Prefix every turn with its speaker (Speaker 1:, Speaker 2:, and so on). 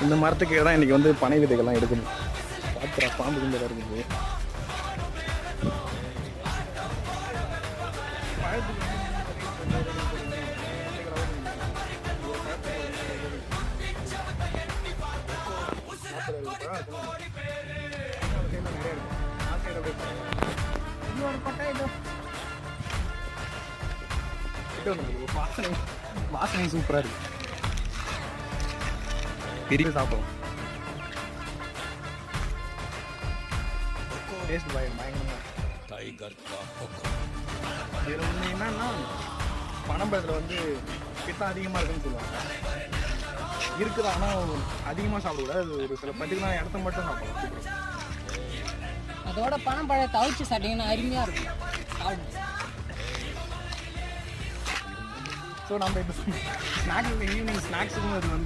Speaker 1: இந்த மரத்துக்கு தான் இன்றைக்கி வந்து பனை விதைகள்லாம் எடுக்கணும். பார்த்துறா பாம்பு கும்பலாக இருக்குது. வாசனை சூப்பராக இருக்கு. பிரிவு சாப்பிடும். டேஸ்ட் பயங்கரமாக. இதில் வந்து என்னன்னா பனம்பழத்தில் வந்து பித்தம் அதிகமாக இருக்குன்னு சொல்லுவாங்க. இருக்குது, ஆனால் அதிகமாக சாப்பிடக்கூடாது. அது ஒரு சில பர்டிகுலர் இடத்த மட்டும் சாப்பிடலாம்.
Speaker 2: அதோட பனம்பழத்தை அவிச்சு சாப்பிட்டீங்கன்னா அருமையாக இருக்கும்.
Speaker 1: ஸோ நம்ம இப்போ ஸ்நாக்ஸ் ஈவினிங் ஸ்நாக்ஸுக்கும் அது வந்து